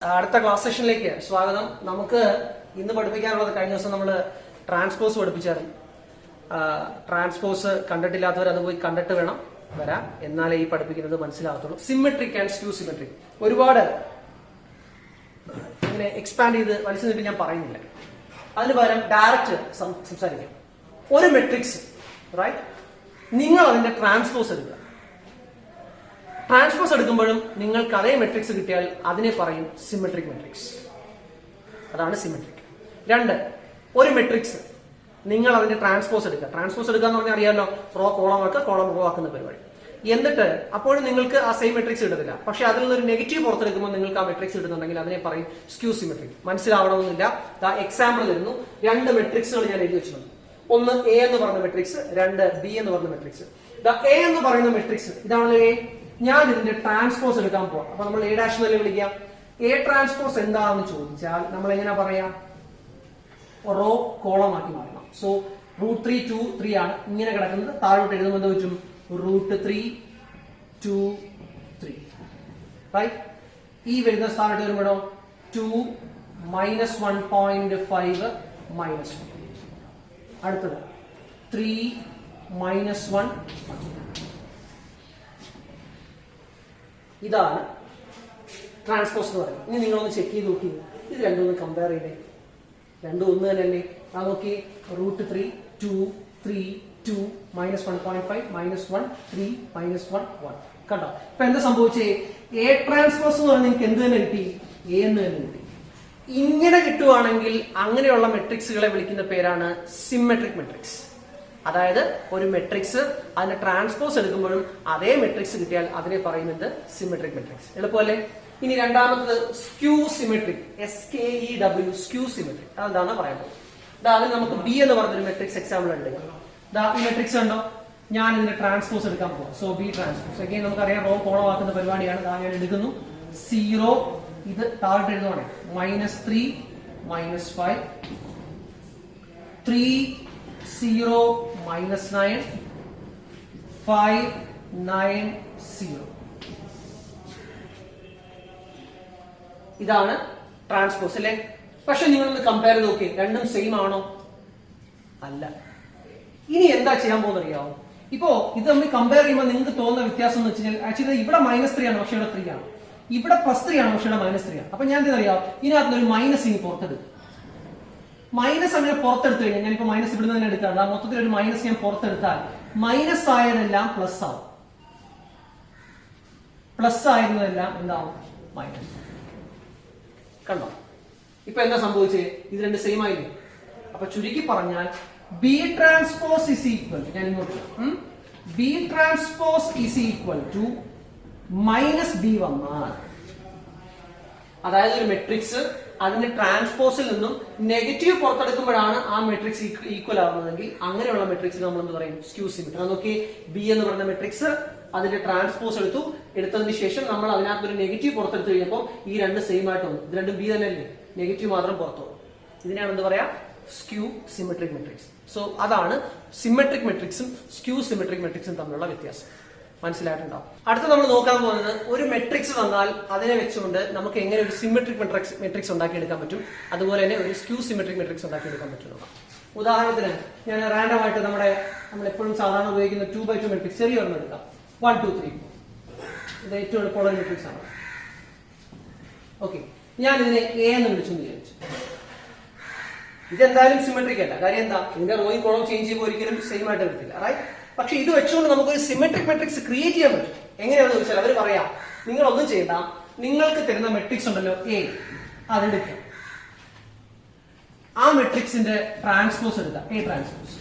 അടുത്ത ക്ലാസ് സെഷനിലേക്ക് സ്വാഗതം. നമുക്ക് ഇന്ന് പഠിപ്പിക്കാനുള്ളത് കഴിഞ്ഞ ദിവസം നമ്മൾ ട്രാൻസ്പോസ് പഠിപ്പിച്ചായിരുന്നു. ട്രാൻസ്പോസ് കണ്ടിട്ടില്ലാത്തവർ അത് പോയി കണ്ടിട്ട് വേണം വരാം, എന്നാലേ ഈ പഠിപ്പിക്കുന്നത് മനസ്സിലാകത്തുള്ളൂ. സിമെട്രിക് ആൻഡ് സ്ക്യൂ സിമെട്രിക് ഒരുപാട് ഇങ്ങനെ എക്സ്പാൻഡ് ചെയ്ത് വലിച്ചു നീട്ടി ഞാൻ പറയുന്നില്ല. അതിന് പകരം ഡയറക്റ്റ് സംസാരിക്കാം. ഒരു മെട്രിക്സ് റൈറ്റ്, നിങ്ങൾ അതിന്റെ ട്രാൻസ്പോസ് എടുക്കുക. ട്രാൻസ്പോസ് എടുക്കുമ്പോഴും നിങ്ങൾക്ക് അതേ മെട്രിക്സ് കിട്ടിയാൽ അതിനെ പറയും സിമെട്രിക് മെട്രിക്സ്. അതാണ് സിമെട്രിക്. രണ്ട്, ഒരു മെട്രിക്സ് നിങ്ങൾ അതിന്റെ ട്രാൻസ്പോസ് എടുക്കുക. ട്രാൻസ്പോസ് എടുക്കുക എന്ന് പറഞ്ഞാൽ അറിയാമല്ലോ, റോ കോളം ആക്കുക, കോളം റോ ആക്കുന്ന പരിപാടി. എന്നിട്ട് അപ്പോഴും നിങ്ങൾക്ക് ആ സെയിം മെട്രിക്സ് കിട്ടത്തില്ല. പക്ഷെ അതിൽ നിന്നൊരു നെഗറ്റീവ് പുറത്തെടുക്കുമ്പോൾ നിങ്ങൾക്ക് ആ മെട്രിക്സ് കിട്ടുന്നുണ്ടെങ്കിൽ അതിനെ പറയും സ്ക്യൂ സിമെട്രിക്. മനസ്സിലാവണമെന്നില്ല. എക്സാമ്പിൾ തരുന്നു. രണ്ട് മെട്രിക്സുകൾ ഞാൻ എഴുതി വെച്ചിട്ടുണ്ട്. ഒന്ന് എ എന്ന് പറഞ്ഞ മെട്രിക്സ്, രണ്ട് ബി എന്ന് പറഞ്ഞ മെട്രിക്സ്. എ എന്ന് പറയുന്ന മെട്രിക്സ് ഇതാണല്ലോ എ. ഞാൻ ഇതിന്റെ ട്രാൻസ്പോസ് എടുക്കാൻ പോവാം. അപ്പൊ നമ്മൾ എ ഡാഷ് എന്നല്ലേ വിളിക്കാം. എ ട്രാൻസ്പോസ് എന്താണെന്ന് ചോദിച്ചാൽ നമ്മൾ എങ്ങനെ പറയാം? റോ കോളം ആക്കി മാറണം. സോ √3 2 3 ആണ് ഇങ്ങനെ കിടക്കുന്നത്. താഴോട്ട് എഴുതുമ്പോൾ എന്ത് പറ്റും? √3 2 3 റൈറ്റ്. ഈ വരുന്ന സ്ഥാനത്ത് വരുമ്പോഴോ 2 -1.5 -1. അടുത്തത് 3 -1. ഇതാണ് ട്രാൻസ്പോസ് എന്ന് പറയുന്നത്. ഇനി നിങ്ങളൊന്ന് ചെക്ക് ചെയ്ത് നോക്കി, ഇത് രണ്ടും ഒന്ന് കമ്പയർ ചെയ്തേ. രണ്ടും ഒന്ന് തന്നെയല്ലേ? ആ നോക്കി, √3 2 3 2 -1.5 -1 3 -1 1. കണ്ടോ? ഇപ്പൊ എന്താ സംഭവിച്ചേ? എ ട്രാൻസ്പോസ് എന്ന് പറഞ്ഞാൽ നിങ്ങൾക്ക് എന്ത് തന്നെ കിട്ടി? എ എന്ന് തന്നെ കിട്ടി. ഇങ്ങനെ കിട്ടുവാണെങ്കിൽ അങ്ങനെയുള്ള മെട്രിക്സുകളെ വിളിക്കുന്ന പേരാണ് സിമെട്രിക് മെട്രിക്സ്. അതായത് ഒരു മെട്രിക്സ് അതിന്റെ ട്രാൻസ്പോസ് എടുക്കുമ്പോഴും അതേ മെട്രിക്സ് കിട്ടിയാൽ അതിനെ പറയുന്നത് സിമെട്രിക് മെട്രിക്സ്. എളുപ്പമല്ലേ? ഇനി രണ്ടാമത്തത് skew symmetric. SKEW skew symmetric. അതെന്താണെന്ന് പറയുന്നത്. അതിന് നമുക്ക് ബി എന്ന് പറഞ്ഞൊരു മെട്രിക്സ് എക്സാമ്പിൾ ഉണ്ട്. ഈ മെട്രിക്സ് ഉണ്ടോ? ഞാൻ ഇതിന്റെ ട്രാൻസ്പോസ് എടുക്കാൻ പോകും. So B transpose. അഗൈൻ നമുക്കറിയാം റോ കോളമാക്കുന്ന പരിപാടിയാണ്. ഞാൻ എടുക്കുന്നു 0. ഇത് താഴോട്ട് എഴുതുവാണ് -3 -5 3 0 -9 5 9 0. ഇതാണ് ട്രാൻസ്പോസ് അല്ലേ? പക്ഷെ നിങ്ങളൊന്ന് കമ്പയർ ചെയ്ത് നോക്കി, രണ്ടും സെയിം ആണോ? അല്ല. ഇനി എന്താ ചെയ്യാൻ പോകുന്നത് അറിയാമോ? ഇപ്പോ ഇത് നമ്മൾ കമ്പയർ ചെയ്യുമ്പോൾ നിങ്ങൾക്ക് തോന്നുന്ന വ്യത്യാസം എന്ന് വെച്ച് കഴിഞ്ഞാൽ ആക്ച്വലി ഇവിടെ -3 ആണ്, പക്ഷെ ഇവിടെ 3 ആണ്. ഇവിടെ +3 ആണ്, പക്ഷെ ഇവിടെ -3 ആണ്. അപ്പൊ ഞാൻ എന്താ അറിയാം, ഇതിനകത്തൊരു മൈനസ് ഇനി പുറത്തെടുക്കും. മൈനസ് അങ്ങനെ പുറത്തെടുത്തു കഴിഞ്ഞാൽ, ഞാനിപ്പോ മൈനസ് ഇവിടുന്ന് തന്നെ എടുക്കാറുണ്ട്. ആ മൊത്തത്തിൽ ഒരു മൈനസ് ഞാൻ പുറത്തെടുത്താൽ മൈനസ് ആയതെല്ലാം പ്ലസ് ആവും, പ്ലസ് ആയിരുന്നതെല്ലാം എന്താവും? മൈനസ്. കണ്ടോ? ഇപ്പൊ എന്താ സംഭവിച്ചേ? ഇത് രണ്ട് സെയിം ആയില്ലേ? അപ്പൊ ചുരുക്കി പറഞ്ഞാൽ b transpose is equal to, ഞാൻ ഇങ്ങോട്ട് b transpose is equal to -b വന്നാൽ, അതായത് ഒരു മെട്രിക്സ് അതിന്റെ ട്രാൻസ്പോസിൽ നിന്നും നെഗറ്റീവ് പുറത്തെടുക്കുമ്പോഴാണ് ആ മെട്രിക്സ് ഈക്വൽ ആവുന്നതെങ്കിൽ അങ്ങനെയുള്ള മെട്രിക്സ് നമ്മൾ എന്ത് പറയും? Skew symmetric. അത് നോക്കി, ബി എന്ന് പറയുന്ന മെട്രിക്സ് അതിന്റെ ട്രാൻസ്പോസ് എടുത്തതിന് ശേഷം നമ്മൾ അതിനകത്തൊരു നെഗറ്റീവ് പുറത്തെടുത്ത് കഴിഞ്ഞപ്പോൾ ഈ രണ്ട് സെയിം ആയിട്ട് വന്നു. ഇത് രണ്ടും ബി തന്നെയല്ലേ? നെഗറ്റീവ് മാത്രം പുറത്തു വന്നു. ഇതിനാണ് എന്ത് പറയാ? Skew symmetric matrix. സോ അതാണ് സിമെട്രിക് മെട്രിക്സും സ്ക്യൂ സിമെട്രിക് മെട്രിക്സും തമ്മിലുള്ള വ്യത്യാസം. മനസ്സിലായിട്ടുണ്ടാവും. അടുത്ത നമ്മൾ നോക്കാൻ പോകുന്നത്, ഒരു മെട്രിക്സ് തന്നാൽ അതിനെ വെച്ചുകൊണ്ട് നമുക്ക് എങ്ങനെ ഒരു സിമെട്രിക് മെട്രിക്സ് ഉണ്ടാക്കിയെടുക്കാൻ പറ്റും, അതുപോലെ തന്നെ ഒരു സ്ക്യൂ സിമെട്രിക് മെട്രിക്സ് ഉണ്ടാക്കിയെടുക്കാൻ പറ്റും. ഉദാഹരണത്തിന് ഞാൻ റാൻഡം ആയിട്ട് നമ്മൾ എപ്പോഴും സാധാരണ ഉപയോഗിക്കുന്ന 2x2 മെട്രിക്സ് ചെറിയ ഒരെണ്ണം എടുക്കാം. 1 2 3 ഇത് ഏറ്റവും എളുപ്പമുള്ള മെട്രിക്സ് ആണ്. ഓക്കെ, ഞാൻ ഇതിനെ എ എന്ന് വിളിച്ചെന്ന് വിചാരിച്ചു. ഇതെന്തായാലും സിമെട്രിക് അല്ല. കാര്യം എന്താ? ഇതിന്റെ റോയും കോളം ചേഞ്ച് ചെയ്യുമ്പോൾ ഒരിക്കലും സെയിം ആയിട്ട് വരത്തില്ല, റൈറ്റ്? പക്ഷെ ഇത് വെച്ചുകൊണ്ട് നമുക്കൊരു സിമെട്രിക് മെട്രിക്സ് ക്രിയേറ്റ് ചെയ്യാൻ പറ്റും. എങ്ങനെയാണെന്ന് ചോദിച്ചാൽ അവർ പറയാം, നിങ്ങളൊന്നും ചെയ്യണ്ട, നിങ്ങൾക്ക് തരുന്ന മെട്രിക്സ് ഉണ്ടല്ലോ എ, അതെടുക്കാം. ആ മെട്രിക്സിന്റെ ട്രാൻസ്പോസ് എടുക്കാം, എ ട്രാൻസ്പോസ്.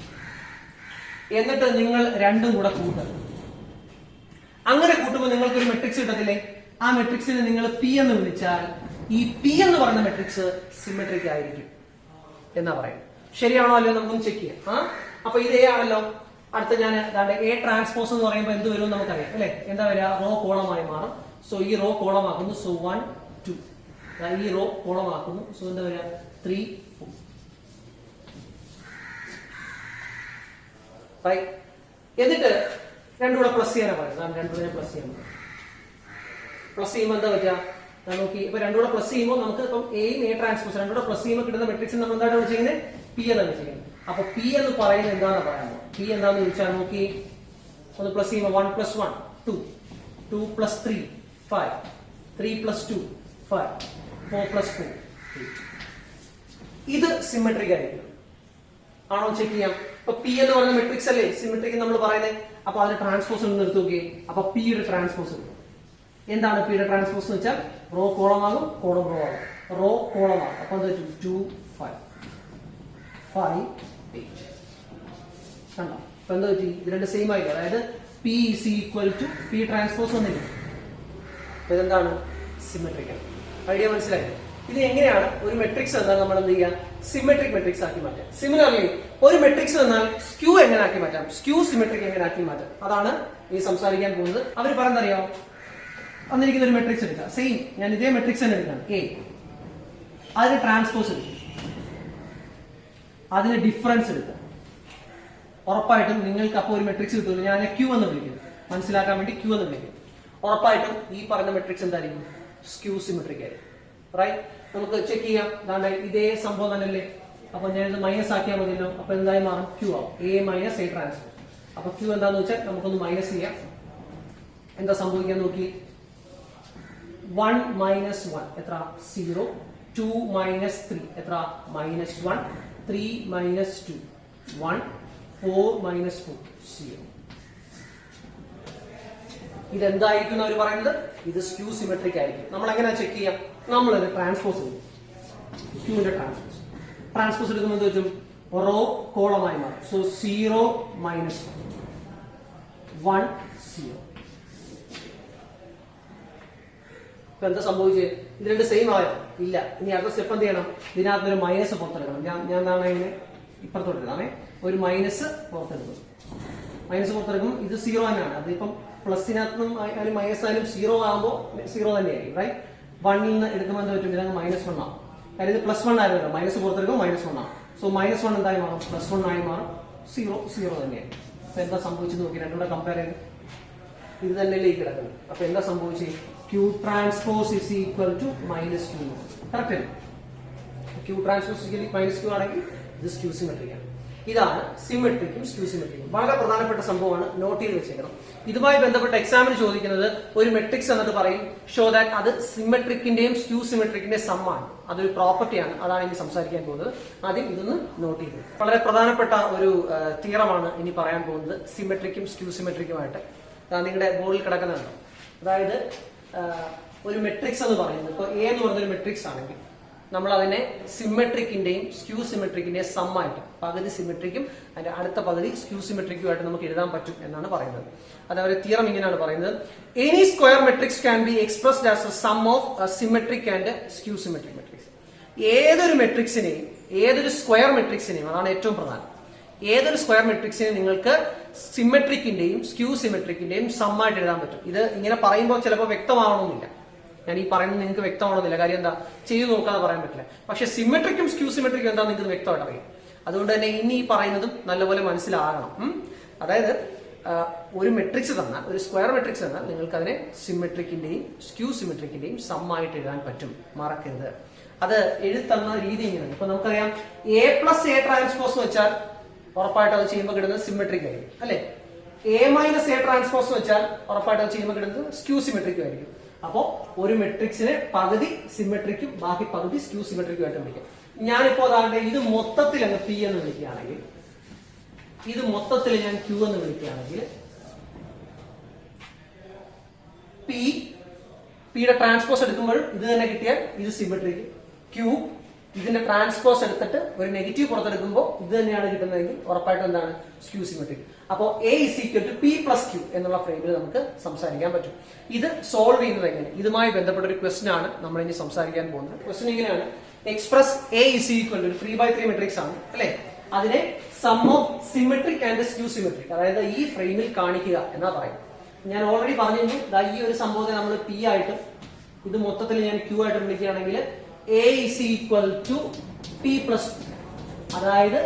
എന്നിട്ട് നിങ്ങൾ രണ്ടും കൂടെ കൂട്ടുക. അങ്ങനെ കൂട്ടുമ്പോൾ നിങ്ങൾക്ക് ഒരു മെട്രിക്സ് കിട്ടത്തില്ലേ? ആ മെട്രിക്സിനെ നിങ്ങൾ പി എന്ന് വിളിച്ചാൽ ഈ പി എന്ന് പറയുന്ന മെട്രിക്സ് സിമെട്രിക് ആയിരിക്കും എന്നാ പറയുന്നത്. ശരിയാണോ അല്ലയോ നമുക്കൊന്ന് ചെക്ക് ചെയ്യാം. അപ്പൊ ഇത് എ ആണല്ലോ. അടുത്ത ഞാൻ എ ട്രാൻസ്പോസ് എന്ന് പറയുമ്പോൾ എന്ത് വരും നമുക്കറിയാം അല്ലെ? എന്താ വരിക? റോ കോളമായി മാറും. സോ ഈ റോ കോളമാക്കുന്നു. സോ 1 2. ഈ റോ കോളമാക്കുന്നു. സോ എന്താ വരിക? 3 4. റൈറ്റ്. എന്നിട്ട് രണ്ടുകൂടെ പ്ലസ് ചെയ്യാനാണ് പറയുന്നത്. രണ്ടുകൂടെ പ്ലസ് ചെയ്യാൻ പ്ലസ് ചെയ്യുമ്പോൾ എന്താ പറ്റുക? നോക്കി ഇപ്പൊ രണ്ടുകൂടെ പ്ലസ് ചെയ്യുമ്പോൾ നമുക്ക് ഇപ്പം എയും എ ട്രാൻസ്പോസ് രണ്ടുകൂടെ പ്ലസ് ചെയ്യുമ്പോൾ കിട്ടുന്ന മെട്രിക്സ് നമ്മൾ എന്താണ് വിളിച്ചിരിക്കുന്നത്? പി എന്നാണ് വിളിച്ചിരിക്കുന്നത്. അപ്പൊ പി എന്ന് പറയുന്നത് എന്താണെന്ന് പറയാമോ? പി എന്താണെന്ന് ചോദിച്ചാൽ നോക്കി ഒന്ന് പ്ലസ് ചെയ്യുമ്പോൾ 1 + 1 2 2 + 3 5 3 + 2 5 4 + 4 8. ഇത് സിമെട്രിക് ആയിരിക്കും. ആണോ ചെക്ക് ചെയ്യാം. ഇപ്പൊ പി എന്ന് പറയുന്ന മെട്രിക്സ് അല്ലേ സിമെട്രിക് നമ്മൾ പറയുന്നത്. അപ്പൊ അതിന് ട്രാൻസ്പോസ് നിർത്തി നോക്കിയേ. അപ്പൊ പിയുടെ ട്രാൻസ്പോസ് എന്താണ്? പിയുടെ ട്രാൻസ്പോസ് എന്ന് വെച്ചാൽ റോ കോളം ആകും, കോളം റോ ആകും. റോ കോളം ആകും. അപ്പൊ എന്താ 2 5 5 8 കണ്ടോ? അപ്പൊ എന്താ പറ്റി? ഇത് രണ്ട് സെയിം ആയില്ല. അതായത് പി = പി ട്രാൻസ്പോസ് വന്നില്ല. അപ്പൊ ഇതെന്താണ്? സിമെട്രിക് ആണ്. ഐഡിയ മനസ്സിലായി? ഇത് എങ്ങനെയാണ് ഒരു മെട്രിക്സ് എന്നാൽ നമ്മൾ എന്ത് ചെയ്യുക? സിമെട്രിക് മെട്രിക്സ് ആക്കി മാറ്റാം. സിമിലർലി ഒരു മെട്രിക്സ് എന്നാൽ സ്ക്യൂ എങ്ങനെ ആക്കി മാറ്റാം? സ്ക്യൂ സിമെട്രിക് എങ്ങനെ ആക്കി മാറ്റാം? അതാണ് ഈ സംസാരിക്കാൻ പോകുന്നത്. അവർ പറയുന്നത് അറിയാമോ? തന്നിരിക്കുന്ന ഒരു മെട്രിക്സ് എടുക്കാം. സെയിം ഞാൻ ഇതേ മെട്രിക്സ് തന്നെ എടുക്കാം. എ അതിന് ട്രാൻസ്പോസ് എടുക്കും, അതിന് ഡിഫറൻസ് എടുക്കുക. ഉറപ്പായിട്ടും നിങ്ങൾക്ക് അപ്പോൾ ഒരു മെട്രിക്സ് കിട്ടുമല്ലോ. ഞാൻ ക്യൂ എന്ന് വിളിക്കുന്നു, മനസ്സിലാക്കാൻ വേണ്ടി ക്യൂ എന്ന് വിളിക്കും. ഉറപ്പായിട്ടും ഈ പറഞ്ഞ മെട്രിക്സ് എന്തായിരിക്കും? സ്ക്യൂ സിമെട്രിക് ആയിരിക്കും. റൈറ്റ്? നമുക്ക് ചെക്ക് ചെയ്യാം. ഇതേ സംഭവം തന്നെയല്ലേ. അപ്പൊ ഞാൻ ഇത് മൈനസ് ആക്കിയാൽ മതിയല്ലോ. അപ്പൊ എന്തായി മാറും? ക്യൂ ആവും. A - A transpose. അപ്പൊ ക്യൂ എന്താന്ന് വെച്ചാൽ നമുക്കൊന്ന് മൈനസ് ചെയ്യാം. എന്താ സംഭവിക്കാൻ നോക്കി? 1 - 1 എത്ര? 0. 2 - 3 എത്ര? -1. 3 - 2 1. 4 - 4 0. ഇതെന്തായിരിക്കും അവർ പറയുന്നത്? ഇത് സ്ക്യൂ സിമെട്രിക് ആയിരിക്കും. നമ്മൾ എങ്ങനെ ചെക്ക് ചെയ്യാം? നമ്മളൊരു ട്രാൻസ്പോസ് എടുക്കും. ക്യൂവിന്റെ ട്രാൻസ്പോസ് എടുക്കുമ്പോൾ എന്ത് പറ്റും? റോ കോളമായി മാറും. സോ 0 - 1 1 0. ഇപ്പൊ എന്താ സംഭവിച്ചത്? ഇത് രണ്ട് സെയിം ആയോ? ഇല്ല. ഇനി അടുത്ത സ്റ്റെപ്പ് എന്ത് ചെയ്യണം? ഇതിനകത്ത് ഒരു മൈനസ് പുറത്തെടുക്കണം. ഞാൻ എന്താണ് ഇങ്ങനെ ഇപ്പുറത്തോട്ടെടുക്കാമേ. ഒരു മൈനസ് പുറത്തെടുക്കും. മൈനസ് പുറത്തെടുക്കുമ്പോൾ ഇത് 0 തന്നെയാണ്. അതിപ്പം പ്ലസിനകത്തും ആയാലും മൈനസ് ആയാലും 0 ആകുമ്പോൾ 0 തന്നെയായിരിക്കും. റൈറ്റ്? 1ൽ നിന്ന് എടുക്കുമ്പോൾ എന്താ പറ്റും? ഇതങ്ങ് -1 ആവും. കാര്യം ഇത് +1 ആയിരുന്നല്ലോ. മൈനസ് പുറത്തെടുക്കുമ്പോൾ -1 ആവും. സോ -1 എന്തായി മാറും? +1 ആയി മാറും. 0 തന്നെയായി. അപ്പൊ എന്താ സംഭവിച്ചത് നോക്കി? രണ്ടുകൂടെ കമ്പയർ ചെയ്ത് ഇത് തന്നെയല്ലേ ഈ കിടക്കുന്നത്. അപ്പൊ എന്താ സംഭവിച്ചത്? Q transpose = -2. Correct? Q transpose -Q ആണെങ്കിൽ ഇത് സ്ക്യൂ സിമെട്രിക് ആണ്. ഇതാണ് സിമെട്രിക്കും സ്ക്യൂ സിമെട്രിക്കും. വളരെ പ്രധാനപ്പെട്ട സംഭവമാണ്, നോട്ട് ചെയ്ത് വെച്ചേക്കണം. ഇതുമായി ബന്ധപ്പെട്ട എക്സാമിന് ചോദിക്കുന്നത് ഒരു മെട്രിക്സ് എന്നിട്ട് പറയും ഷോ ദാറ്റ് അത് സിമെട്രിക്കിന്റെയും സ്ക്യൂ സിമെട്രിക്കിന്റെയും സമ്മാണ്. അതൊരു പ്രോപ്പർട്ടിയാണ്. അതാണ് ഇനി സംസാരിക്കാൻ പോകുന്നത്. ആദ്യം ഇതൊന്ന് നോട്ട് ചെയ്തു. വളരെ പ്രധാനപ്പെട്ട ഒരു തിയറമാണ് ഇനി പറയാൻ പോകുന്നത് സിമെട്രിക്കും സ്ക്യൂ സിമെട്രിക്കുമായിട്ട്. നിങ്ങളുടെ ബോർഡിൽ കിടക്കുന്നുണ്ടോ? അതായത് ഒരു മെട്രിക്സ് എന്ന് പറയുന്നത് ഇപ്പൊ എ എന്ന് പറഞ്ഞൊരു മെട്രിക്സ് ആണെങ്കിൽ നമ്മൾ അതിനെ സിമെട്രിക്കിന്റെയും സ്ക്യൂ സിമെട്രിക്കിന്റെയും സമ്മായിട്ട്, പകുതി സിമെട്രിക്കും അതിന്റെ അടുത്ത പകുതി സ്ക്യൂ സിമെട്രിക്കുമായിട്ട് നമുക്ക് എഴുതാൻ പറ്റും എന്നാണ് പറയുന്നത്. അതവരെ തിയറം ഇങ്ങനെയാണ് പറയുന്നത്: any square matrix can be expressed as a sum of symmetric and skew symmetric matrix. ഏതൊരു മെട്രിക്സിനെയും, ഏതൊരു സ്ക്വയർ മെട്രിക്സിനെയും, അതാണ് ഏറ്റവും പ്രധാനം, ഏതൊരു സ്ക്വയർ മെട്രിക്സിനെ നിങ്ങൾക്ക് സിമെട്രിക്കിന്റെയും സ്ക്യൂ സിമെട്രിക്കിന്റെയും സമ്മായിട്ട് എഴുതാൻ പറ്റും. ഇത് ഇങ്ങനെ പറയുമ്പോൾ ചിലപ്പോൾ വ്യക്തമാവണമെന്നില്ല. ഞാൻ ഈ പറയുന്നത് നിങ്ങൾക്ക് വ്യക്തമാവണമെന്നില്ല. കാര്യം എന്താ? ചെയ്തു നോക്കാതെ പറയാൻ പറ്റില്ല. പക്ഷെ സിമെട്രിക്കും സ്ക്യൂ സിമെട്രിക്കും എന്താ നിങ്ങൾക്ക് വ്യക്തമായിട്ട് അറിയാം. അതുകൊണ്ട് തന്നെ ഇനി ഈ പറയുന്നതും നല്ലപോലെ മനസ്സിലാകണം. അതായത് ഒരു മെട്രിക്സ് തന്നാൽ, ഒരു സ്ക്വയർ മെട്രിക്സ് തന്നാൽ നിങ്ങൾക്ക് അതിനെ സിമെട്രിക്കിന്റെയും സ്ക്യൂ സിമെട്രിക്കിന്റെയും സമ്മായിട്ട് എഴുതാൻ പറ്റും. മറക്കരുത്. അത് എഴുതുന്ന രീതി ഇങ്ങനെയാണ്. ഇപ്പൊ നമുക്കറിയാം A + A ട്രാൻസ്പോസ് എന്ന് വെച്ചാൽ ഉറപ്പായിട്ട് അത് ചെയ്യുമ്പോൾ കിട്ടുന്നത് സിമെട്രിക് ആയിരിക്കും, അല്ലെ? A - A ട്രാൻസ്പോസ് എന്ന് വെച്ചാൽ ഉറപ്പായിട്ട് അത് ചെയ്യുമ്പോൾ കിട്ടുന്നത് സ്ക്യൂ സിമെട്രിക്കും ആയിരിക്കും. അപ്പോ ഒരു മെട്രിക്സിനെ പകുതി സിമെട്രിക്കും ബാക്കി പകുതി സ്ക്യൂ സിമെട്രിക്കും ആയിട്ട് വിളിക്കാം. ഞാനിപ്പോ അതാണ്ട് ഇത് മൊത്തത്തിൽ അങ്ങ് P എന്ന് വിളിക്കുകയാണെങ്കിൽ, ഇത് മൊത്തത്തിൽ ഞാൻ Q എന്ന് വിളിക്കുകയാണെങ്കിൽ, പിയുടെ ട്രാൻസ്പോസ് എടുക്കുമ്പോൾ ഇത് തന്നെ കിട്ടിയാൽ ഇത് സിമെട്രിക്. Q ഇതിന്റെ ട്രാൻസ്പോസ് എടുത്തിട്ട് ഒരു നെഗറ്റീവ് പുറത്തെടുക്കുമ്പോൾ ഇത് തന്നെയാണ് കിട്ടുന്നതെങ്കിൽ ഉറപ്പായിട്ടും എന്താണ്? Skew symmetric. അപ്പോ A = P + Q എന്നുള്ള ഫ്രെയിമിൽ നമുക്ക് സംസാരിക്കാൻ പറ്റും. ഇത് സോൾവ് ചെയ്യുന്നത് എങ്ങനെ? ഇതുമായി ബന്ധപ്പെട്ട ഒരു ക്വസ്റ്റൻ ആണ് നമ്മൾ ഇനി സംസാരിക്കാൻ പോകുന്നത്. ക്വസ്റ്റൻ ഇങ്ങനെയാണ്: എക്സ്പ്രസ് A = ഒരു 3x3 മെട്രിക്സ് ആണ്, അല്ലെ? അതിനെ sum of symmetric and skew symmetric, അതായത് ഈ ഫ്രെയിമിൽ കാണിക്കുക എന്നാ പറയും. ഞാൻ ഓൾറെഡി പറഞ്ഞു, ഈ ഒരു സംഭവത്തെ നമ്മൾ P ആയിട്ടും ഇത് മൊത്തത്തിൽ ഞാൻ Q ആയിട്ട് വിളിക്കുകയാണെങ്കിൽ A = P + Q, അതായത്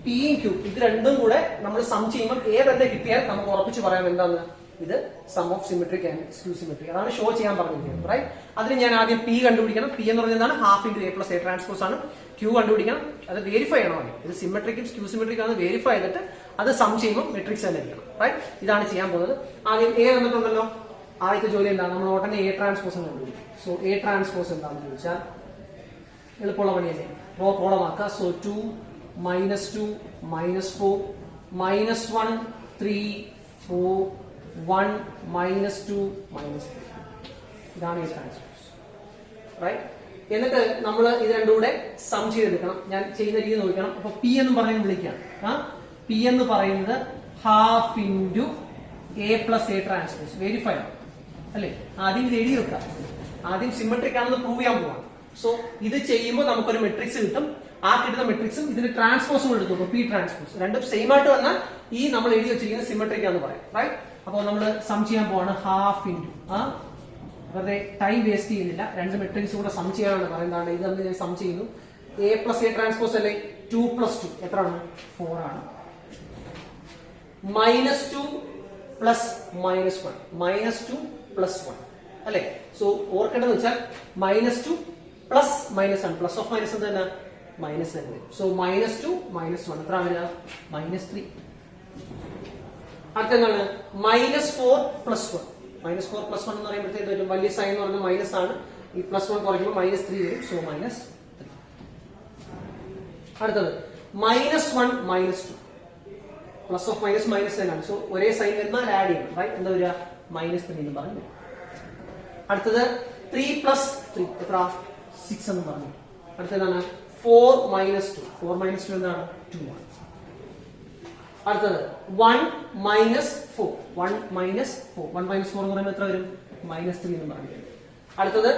P യും Q ഇത് രണ്ടും കൂടെ നമ്മൾ സം ചെയ്യുമ്പോൾ A തന്നെ കിട്ടിയാൽ നമുക്ക് ഉറപ്പിച്ച് പറയാം എന്താന്ന്? ഇത് sum of symmetric and skew symmetric. അതാണ് ഷോ ചെയ്യാൻ പറഞ്ഞിരിക്കുന്നത്, റൈറ്റ്? അതിന് ഞാൻ ആദ്യം പി കണ്ടുപിടിക്കണം. പി എന്ന് പറഞ്ഞാൽ half into A plus A transpose ആണ്. ക്യൂ കണ്ടുപിടിക്കണം. അത് വെരിഫൈ ചെയ്യണം ആദ്യം. ഇത് സിമെട്രിക്കും സ്ക്യൂ സിമെട്രിക് ആണ് വെരിഫൈ ചെയ്തിട്ട് അത് സം ചെയ്യുമ്പോൾ മെട്രിക്സ് തന്നെ ഇരിക്കണം, റൈറ്റ്? ഇതാണ് ചെയ്യാൻ പോകുന്നത്. ആദ്യം എ തന്നിട്ടുണ്ടല്ലോ. ആദ്യത്തെ ജോലി എന്താണ്? നമ്മൾ ഉടനെ എ ട്രാൻസ്പോസ് കണ്ടുപിടിക്കും. സോ എ ട്രാൻസ്പോസ് എന്താണെന്ന് ചോദിച്ചാൽ എളുപ്പമുള്ള പണിയല്ലേ, റോ കോളമാക്കുക. സോ 2 -2 -4 -1 3 4 1 -2 -3. ഇതാണ് ഈ ട്രാൻസ്പോസ്, റൈറ്റ്? എന്നിട്ട് നമ്മൾ ഇത് രണ്ടും കൂടെ സം ചെയ്തെടുക്കണം. ഞാൻ ചെയ്യുന്ന രീതി നോക്കണം. അപ്പൊ പി എന്ന് പറയുന്നത് വിളിക്കാം. പി എന്ന് പറയുന്നത് half into A plus A transpose. Verify ആണ് അല്ലെ? ആദ്യം ഇത് എഴുതി വെക്കാം. ആദ്യം സിമെട്രിക് ആണെന്ന് പ്രൂവ് ചെയ്യാൻ പോവാം. സോ ഇത് ചെയ്യുമ്പോൾ നമുക്കൊരു മെട്രിക്സ് കിട്ടും. ആ കിട്ടുന്ന മെട്രിക്സും ഇതിന്റെ ട്രാൻസ്പോസും എടുത്തു. പി ട്രാൻസ്പോസ് രണ്ടും സെയിം ആയിട്ട് വന്നാൽ ഈ നമ്മൾ എഴുതി വെച്ചിരിക്കുന്ന സിമെട്രിക് ആണെന്ന് പറയാം, റൈറ്റ്? അപ്പോൾ നമ്മൾ സം ചെയ്യാൻ പോവാണ്. ഹാഫ് ഇൻറ്റു വെറുതെ ടൈം വേസ്റ്റ് ചെയ്യുന്നില്ല. രണ്ട് മെട്രിക്സ് കൂടെ സം ചെയ്യാനാണ് പറയുന്നതാണ്. ഇത് നമ്മൾ ഞാൻ സം ചെയ്യുന്നു. എ പ്ലസ് എ ട്രാൻസ്പോസ് അല്ലേ? 2 + 2 എത്രയാണ്? 4 ആണ്. -2 പ്ലസ് -1 -2 പ്ലസ് 1 അല്ലെ? സോ ഓർക്കേണ്ടത് വെച്ചാൽ -2 പ്ലസ് -1 പ്ലസ് ഓഫ് മൈനസ് എന്താണ്? മൈനസ് തന്നെ. സോ -2 -1 എത്ര വരിക? -3. അടുത്തെന്താണ്? -4 + 1. -4 + 1 എന്ന് പറയുമ്പോഴത്തേക്ക് വരും വലിയ സൈൻ എന്ന് പറയുന്നത് മൈനസ് ആണ്. ഈ +1 കുറയ്ക്കുമ്പോൾ -3 വരും. സോ -3. അടുത്തത് -1 -2 പ്ലസ് ഓഫ് മൈനസ് മൈനസ് തന്നെയാണ്. സോ ഒരേ സൈൻ എന്നാൽ ആഡ് ചെയ്യണം, റൈറ്റ്? എന്താ വരിക? -3 എന്ന് പറഞ്ഞു. അടുത്തത് 3 + 3 എത്ര? 6 എന്ന് പറഞ്ഞു. അടുത്തതാണ് 4 - 2. 4 - 2 എന്താണ്? 2 ആണ്. അടുത്തത് 1 - 4. 1 - 4. 1 - 4 എന്ന് പറയുമ്പോൾ എത്ര വരും? -3 എന്ന് പറഞ്ഞു. അടുത്തത്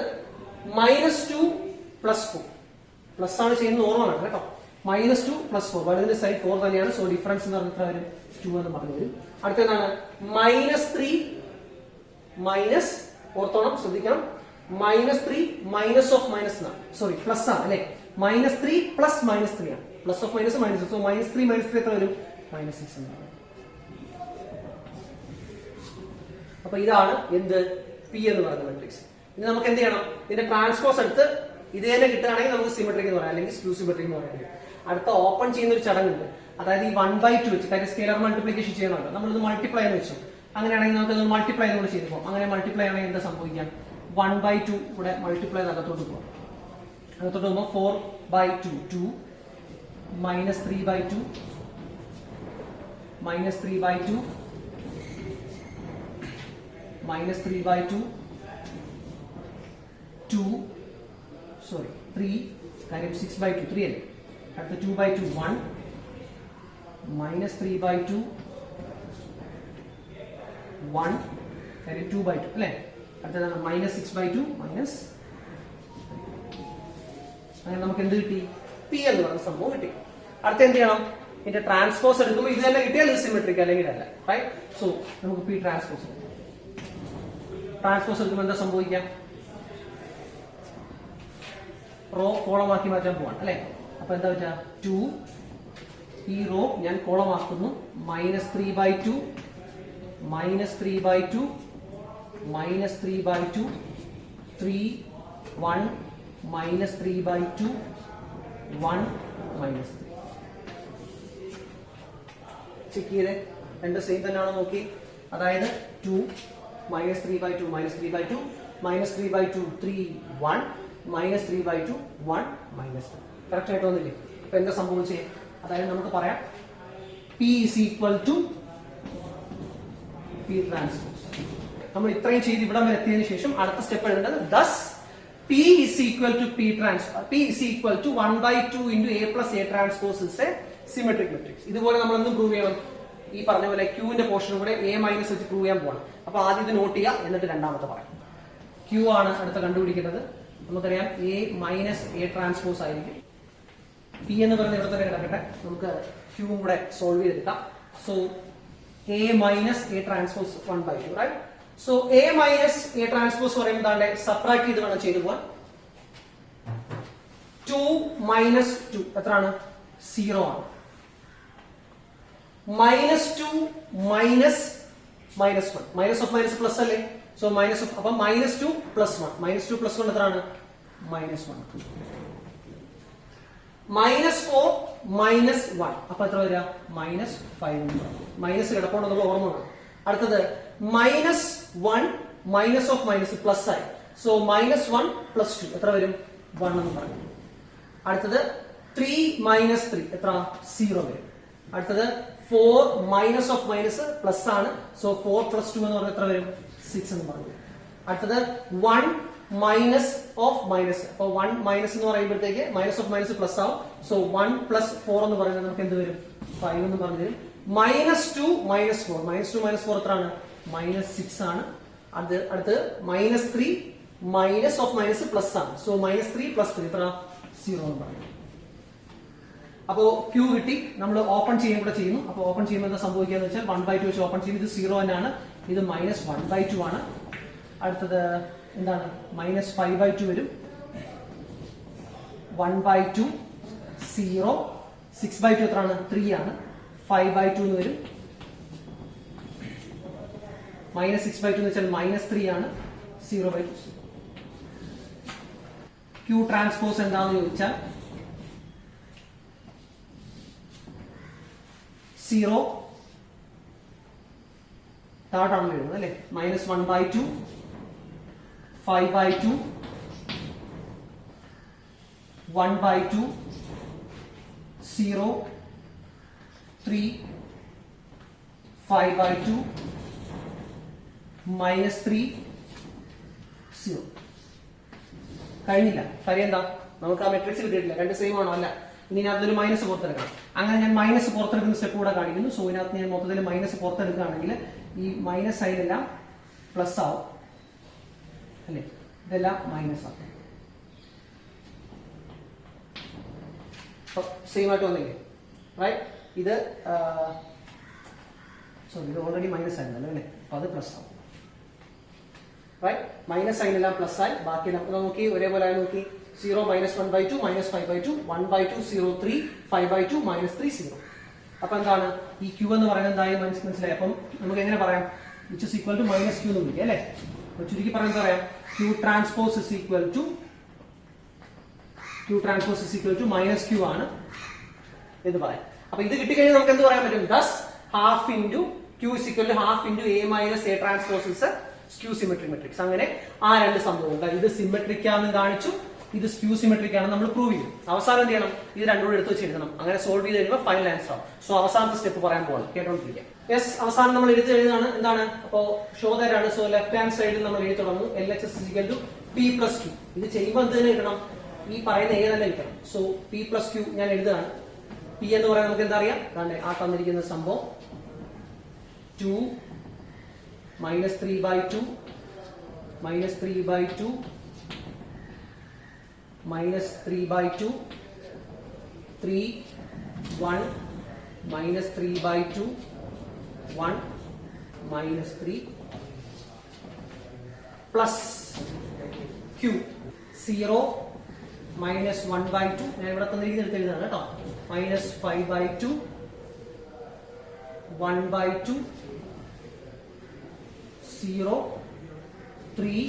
-2 + 4. പ്ലസ് ആണ് ചെയ്യുന്നത്, ഓർമ്മയാണ് കേട്ടോ. -2 + 4. വലുതിന്റെ സൈഡ് 4 തന്നെയാണ്. സോ ഡിഫറൻസ് എന്ന് പറഞ്ഞാൽ എത്ര വരും? 2 എന്ന് പറഞ്ഞു വരും. അടുത്തതാണ് -3 മൈനസ്, ഓർത്തോണം, ശ്രദ്ധിക്കണം. -3 മൈനസ് ഓഫ് മൈനസ് എന്നാണ്. സോറി, പ്ലസ് ആണ് അല്ലെ? -3 പ്ലസ് -3 ആണ്. Plus of minus minus. So -3 -3 എത്ര വരും? -6 എന്ന് പറയും. അപ്പൊ ഇതാണ് എന്ത്? പി എന്ന് പറയുന്ന മെട്രിക്സ്. ഇനി നമുക്ക് എന്ത് ചെയ്യണം? ഇതിന്റെ ട്രാൻസ്പോസ് എടുത്ത് ഇത് തന്നെ കിട്ടുകയാണെങ്കിൽ നമുക്ക് സിമെട്രിക് എന്ന് പറയാം, അല്ലെങ്കിൽ സ്ക്യൂ സിമെട്രിക് എന്ന് പറയാം. അടുത്ത ഓപ്പൺ ചെയ്യുന്ന ഒരു ചടങ്ങുണ്ട്. അതായത് ഈ 1/2 വെച്ച് കാര്യം സ്കെയിലർ മൾട്ടിപ്ലിക്കേഷൻ ചെയ്യണമല്ലോ. നമ്മളിത് മൾട്ടിപ്ലൈ എന്ന് വെച്ചു. അങ്ങനെയാണെങ്കിൽ നമുക്ക് മൾട്ടിപ്ലൈ കൂടെ ചെയ്ത് പോകാം. അങ്ങനെ മൾട്ടിപ്ലൈ ആണെങ്കിൽ എന്താ സംഭവിക്കാം? 1/2 ഇവിടെ മൾട്ടിപ്ലൈ അകത്തോട്ട് പോകാം. അകത്തോട്ട് പോകുമ്പോൾ 4/2 2 -3/2 -3/2 -3/2 2 സോറി 3 കാര്യം 6/2 3 അല്ലേ? അടുത്ത 2/2 1 -3/2 1 കാര്യം 2/2 അല്ലേ? അടുത്തതാണ് -6/2 മൈനസ്. അങ്ങനെ നമുക്ക് എന്ത് കിട്ടി? പി എന്ന് പറയുന്ന സംഭവം കിട്ടി. അടുത്ത എന്ത് ചെയ്യണം? ഇതിന്റെ ട്രാൻസ്പോസ് എടുക്കുമ്പോൾ ഇത് തന്നെ കിട്ടിയാൽ ഇത് സിമെട്രിക്, അല്ലെങ്കിൽ അല്ല, റൈറ്റ്? സോ നമുക്ക് പി ട്രാൻസ്പോസ് എടുക്കുമ്പോൾ എന്താ സംഭവിക്കാം? റോ കോളമാക്കി മാറ്റാൻ പോവാണ് അല്ലെ? അപ്പൊ എന്താ വെച്ചാ 2 ഈ റോ ഞാൻ കോളമാക്കുന്നു. -3/2 -3/2 -3/2 3 1 -3/2 1 -3. ചെക്ക് ചെയ്തേ, രണ്ട് സെയിം തന്നെയാണോ നോക്കി. അതായത് 2 -3/2 -3/2 -3/2 3 1 -3/2 1 -3. കറക്റ്റ് ആയിട്ട് വന്നില്ലേ? അപ്പൊ എന്താ സംഭവിച്ചേ? അതായത് നമുക്ക് പറയാം P = P ട്രാൻസ്പോസ്. നമ്മൾ ഇത്രയും ചെയ്ത് ഇവിടെ വരെ എത്തിയതിനു ശേഷം അടുത്ത സ്റ്റെപ്പ് എഴുതേണ്ടത് thus P = P transpose. P = 1/2 × A + A transpose is a symmetric matrix. ഇതുപോലെ നമ്മൾ എന്തും പ്രൂവ് ചെയ്യണം? ഈ പറഞ്ഞ പോലെ ക്യൂവിന്റെ പോർഷൻ കൂടെ A- വെച്ച് പ്രൂവ് ചെയ്യാൻ പോകണം. അപ്പൊ ആദ്യം ഇത് നോട്ട് ചെയ്യുക, എന്നിട്ട് രണ്ടാമത്തെ പറയാം. Q ആണ് അടുത്ത കണ്ടുപിടിക്കേണ്ടത്. നമുക്കറിയാം A- A ട്രാൻസ്പോസ് ആയിരിക്കും. P എന്ന് പറയുന്നത് ഇവിടെ തന്നെ കിടക്കട്ടെ. നമുക്ക് Q കൂടെ സോൾവ് ചെയ്തെടുക്കാം. So A- A transpose 1/2, right? So A- A transpose പറയുമ്പോൾ സബ്ട്രാക്ട് ചെയ്ത് വേണം ചെയ്തു പോവാൻ. 2 - 2 എത്രയാണ്? 0 ആണ്. -2 - minus 1. Minus of minus plus അല്ലേ? സോ മൈനസ് ഓഫ്, അപ്പൊ മൈനസ് 2 പ്ലസ് 1. മൈനസ് 2 പ്ലസ് 1 എത്രയാണ്? മൈനസ് 1. മൈനസ് 4 മൈനസ് 1 അപ്പൊ എത്ര വരിക? മൈനസ് 5. മൈനസ് കിടപ്പുണ്ടെന്നുള്ള ഓർമ്മ വേണം. അടുത്തത് minus 1 minus of minus plus ആയി. സോ മൈനസ് 1 പ്ലസ് 2 എത്ര വരും? 1 എന്ന് പറയും. അടുത്തത് 3 മൈനസ് 3 എത്ര? 0 വരും. അടുത്തത് 4 മൈനസ് ഓഫ് മൈനസ് പ്ലസ് ആണ്. സോ 4 പ്ലസ് 2 എന്ന് പറഞ്ഞാൽ എത്ര വരും? 6 എന്ന് പറഞ്ഞു. അടുത്തത് 1 മൈനസ് ഓഫ് മൈനസ്, അപ്പൊ 1 മൈനസ് എന്ന് പറയുമ്പോഴത്തേക്ക് മൈനസ് ഓഫ് മൈനസ് പ്ലസ് ആവും. സോ 1 പ്ലസ് 4 എന്ന് പറയുന്നത് നമുക്ക് എന്ത് വരും? 5 എന്ന് പറഞ്ഞു തരും. മൈനസ് 2 മൈനസ് 4, മൈനസ് 2 മൈനസ് 4 എത്രയാണ്? മൈനസ് 6 ആണ്. അടുത്ത് minus 3 minus of minus plus ആണ്. സോ മൈനസ് 3 പ്ലസ് 3 എത്ര? 0 എന്ന് പറയും. അപ്പോ ക്യൂ കിട്ടി. നമ്മൾ ഓപ്പൺ ചെയ്യാൻ കൂടെ ചെയ്യുന്നു. അപ്പൊ ഓപ്പൺ ചെയ്യുമ്പോൾ എന്താ സംഭവിക്കാന്ന് വെച്ചാൽ 1/2 വെച്ച് ഓപ്പൺ ചെയ്യും. ഇത് 0 തന്നെയാണ്. ഇത് മൈനസ് 1/2 ആണ്. അടുത്തത് എന്താണ്? മൈനസ് 5/2 വരും. 1/2 0. 6/2 എത്രയാണ്? 3 ആണ്. 5/2 എന്ന് വരും. മൈനസ് 6/2 എന്ന് വെച്ചാൽ മൈനസ് 3 ആണ്. 0/2. ക്യൂ ട്രാൻസ്പോസ് എന്താണെന്ന് ചോദിച്ചാൽ 0 താഴോട്ടാണ് എഴുതുന്നത് അല്ലെ? Minus 1/2 5/2 1/2 0 3 5/2 minus 3 0. കഴിഞ്ഞില്ല. കാര്യം എന്താ? നമുക്ക് ആ മെട്രിക്സ് കിട്ടിയിട്ടില്ല. രണ്ട് സെയിം ആണോ? അല്ല. ഇനി ഇതിനകത്തൊരു മൈനസ് പുറത്തെടുക്കണം. അങ്ങനെ ഞാൻ മൈനസ് പുറത്തെടുക്കുന്ന സ്റ്റെപ്പ് കൂടെ കാണിക്കുന്നു. സോ ഇതിനകത്ത് ഞാൻ മൊത്തത്തിൽ മൈനസ് പുറത്തെടുക്കുകയാണെങ്കിൽ ഈ മൈനസ് സൈൻ എല്ലാം പ്ലസ് ആവും അല്ലെ? ഇതെല്ലാം മൈനസ് ആവും. സെയിം ആയിട്ട് വന്നില്ലേ? റൈറ്റ്. ഇത് സോറി, ഇത് ഓൾറെഡി മൈനസ് ആയിരുന്നല്ലോ അല്ലെ? അപ്പൊ അത് പ്ലസ് ആവും. റൈറ്റ്. മൈനസ് സൈൻ എല്ലാം പ്ലസ് ആയി. ബാക്കി നോക്കി ഒരേപോലെ ആയി നോക്കി. 0 മൈനസ് 1/2 മൈനസ് 5/2 1/2 0 3 5/2 മൈനസ് 3 0. അപ്പൊ എന്താണ് ഈ ക്യൂ എന്ന് പറയുന്നത്? എന്തായാലും മനസ്സിലായി. അപ്പം നമുക്ക് എങ്ങനെ പറയാം? Which is equal to minus q എന്ന് വിളിക്കാം അല്ലെ? അപ്പൊ ചുരുക്കി പറയുന്നത് പറയാം, q transpose is equal to minus q ആണ് എന്ന് പറയാം. അപ്പൊ ഇത് കിട്ടിക്കഴിഞ്ഞാൽ നമുക്ക് എന്ത് പറയാൻ പറ്റും? Thus half into q is equal to half into a minus a transpose is skew symmetric matrix. അങ്ങനെ ആ രണ്ട് സംഭവങ്ങൾ, ഇത് സിമെട്രിക് ആണെന്ന് കാണിച്ചു, ഇത് സ്ക്യൂ സിമെട്രിക് ആണ് നമ്മൾ പ്രൂവ് ചെയ്തു. അവസാനം എന്ത് ചെയ്യണം? ഇത് രണ്ടും കൂടെ എടുത്ത് വെച്ച് എഴുതണം. അങ്ങനെ സോൾവ് ചെയ്ത് കഴിയുമ്പോൾ ഫൈനൽ ആൻസർ ആവും. സോ അവസാനത്തെ സ്റ്റെപ്പ് പറയാൻ പോകണം. കേട്ടോണ്ടിരിക്കാം. യെസ്, അവസാനം നമ്മൾ എടുത്ത് എഴുതാണ്. എന്താണ്? അപ്പോ ഷോ തരാണ്. സോ ലെഫ്റ്റ് ഹാൻഡ് സൈഡിൽ നമ്മൾ എഴുതി തുടങ്ങും. LHS = P + Q. ഇത് ചെയ്യുമ്പോൾ എന്ത് തന്നെ കിട്ടണം? ഈ പറയുന്ന A തന്നെ കിട്ടണം. സോ P + Q ഞാൻ എഴുതുകയാണ്. P എന്ന് പറയാൻ നമുക്ക് എന്താ അറിയാം? ആ തന്നിരിക്കുന്ന സംഭവം 2 minus 3/2 minus 3/2 minus 3/2 3 1 minus 3/2 1 minus 3 plus Q 0 minus 1/2 ഞാൻ ഇവിടെ തന്നിരിക്കുന്നത് എഴുതാണ് കേട്ടോ. minus 5/2 1/2 0 3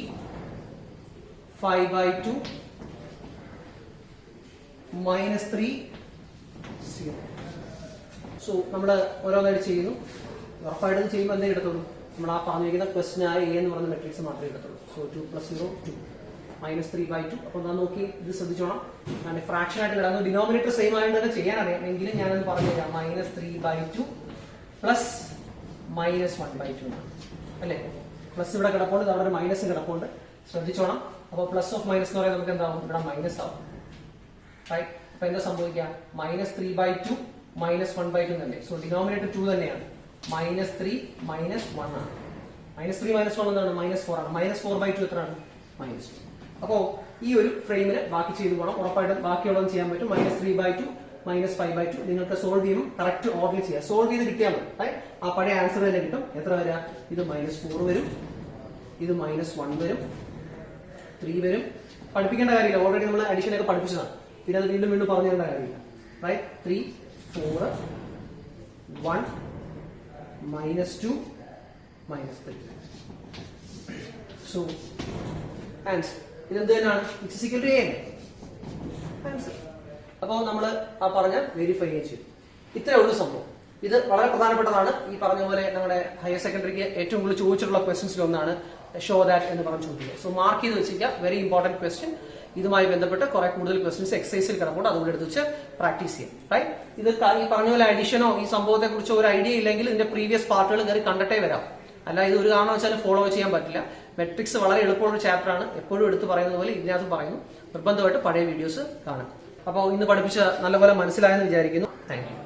5/2 minus 3 0. സോ നമ്മൾ ഓരോന്നായിട്ട് ചെയ്യുന്നു. ഉറപ്പായിട്ടും ചെയ്യുമ്പോൾ എന്തേ കിട്ടത്തുള്ളൂ? നമ്മൾ ആ പറഞ്ഞിരിക്കുന്ന ക്വസ്റ്റൻ ആയ A എന്ന് പറയുന്ന മെട്രിക്സ് മാത്രമേ കിട്ടത്തുള്ളൂ. So 2 + 0 2 minus 3/2. അപ്പൊ എന്താ നോക്കി, ഇത് ശ്രദ്ധിച്ചോണം. ഞാൻ ഫ്രാക്ഷൻ ആയിട്ട് കിടന്നു. ഡിനോമിനേറ്റർ സെയിം ആയതുകൊണ്ട് തന്നെ ചെയ്യാൻ അറിയാം. എങ്കിലും ഞാനത് പറഞ്ഞു തരാം. മൈനസ് 3/2 പ്ലസ് മൈനസ് 1/2 അല്ലേ? പ്ലസ് ഇവിടെ കിടപ്പുണ്ട്, അവിടെ ഒരു മൈനസ് കിടപ്പുണ്ട്. ശ്രദ്ധിച്ചോണം. അപ്പൊ പ്ലസ് ഓഫ് മൈനസ് എന്ന് പറയുന്നത് നമുക്ക് എന്താവും? ഇവിടെ മൈനസ് ആവും. റൈറ്റ്. അപ്പൊ എന്താ സംഭവിക്കുക? മൈനസ് 3/2 മൈനസ് 1/2 തന്നെ. സോ ഡിനോമിനേറ്റർ 2 തന്നെയാണ്. മൈനസ് 3 മൈനസ് 1 ആണ്. മൈനസ് 3 മൈനസ് 1 എന്താണ്? മൈനസ് 4 ആണ്. മൈനസ് 4/2 എത്രയാണ്? മൈനസ് 2. അപ്പോ ഈ ഒരു ഫ്രെയിമിന് ബാക്കി ചെയ്തു പോകണം. ഉറപ്പായിട്ടും ബാക്കിയുള്ളതും ചെയ്യാൻ പറ്റും. മൈനസ് 3/2 മൈനസ് 5/2 നിങ്ങൾക്ക് സോൾവ് ചെയ്യുമ്പോൾ കറക്റ്റ് ഓർഡർ ചെയ്യാം. സോൾവ് ചെയ്ത് കിട്ടിയാൽ മതി. ആ പഴയ ആൻസർ തന്നെ കിട്ടും. എത്ര വരാ? ഇത് മൈനസ് 4 വരും, ഇത് മൈനസ് 1 വരും, 3 വരും. പഠിപ്പിക്കേണ്ട കാര്യമില്ല, ഓൾറെഡി നമ്മൾ അഡീഷൻ ഒക്കെ പഠിപ്പിച്ചതാണ്. പിന്നെ അത് വീണ്ടും വീണ്ടും പറഞ്ഞു തരേണ്ട കാര്യമില്ല. റൈറ്റ്. 3 4 1 -2 minus 3. So, answer. ഇതെന്ത് തന്നെയാണ്? X is equal to A. Answer. അപ്പോൾ നമ്മൾ ആ പറഞ്ഞ വെരിഫൈ ചെയ്യും. ഇത്രയേ ഉള്ളൂ സംഭവം. ഇത് വളരെ പ്രധാനപ്പെട്ടതാണ്. ഈ പറഞ്ഞ പോലെ നമ്മുടെ ഹയർ സെക്കൻഡറിക്ക് ഏറ്റവും കൂടുതൽ ചോദിച്ചിട്ടുള്ള ക്വസ്റ്റൻസിൽ ഒന്നാണ് ഷോ ദാറ്റ് എന്ന് പറഞ്ഞ ചോദ്യം. സോ മാർക്ക് ചെയ്ത് വെച്ചിരിക്കുക. Very important question. ഇതുമായി ബന്ധപ്പെട്ട് കുറെ കൂടുതൽ ക്വസ്റ്റൻസ് എക്സസൈസിൽ കിടപ്പുണ്ട്. അതുകൊണ്ട് എടുത്ത് വെച്ച് പ്രാക്ടീസ് ചെയ്യാം. റൈറ്റ്. ഇത് ഈ പറഞ്ഞ പോലെ അഡീഷനോ ഈ സംഭവത്തെ കുറിച്ച് ഒരു ഐഡിയ ഇല്ലെങ്കിൽ ഇതിന്റെ പ്രീവിയസ് പാർട്ടുകൾ കയറി കണ്ടിട്ടേ വരാം. അല്ല ഇത് ഒരു കാരണം വെച്ചാൽ ഫോളോ ചെയ്യാൻ പറ്റില്ല. മെട്രിക്സ് വളരെ എളുപ്പമുള്ള ചാപ്റ്റർ ആണ്. എപ്പോഴും എടുത്ത് പറയുന്നത് പോലെ ഇതിനകത്ത് പറയുന്നു. നിർബന്ധമായിട്ട് പഴയ വീഡിയോസ് കാണാം. അപ്പോൾ ഇന്ന് പഠിപ്പിച്ച നല്ലപോലെ മനസ്സിലായെന്ന് വിചാരിക്കുന്നു. Thank you.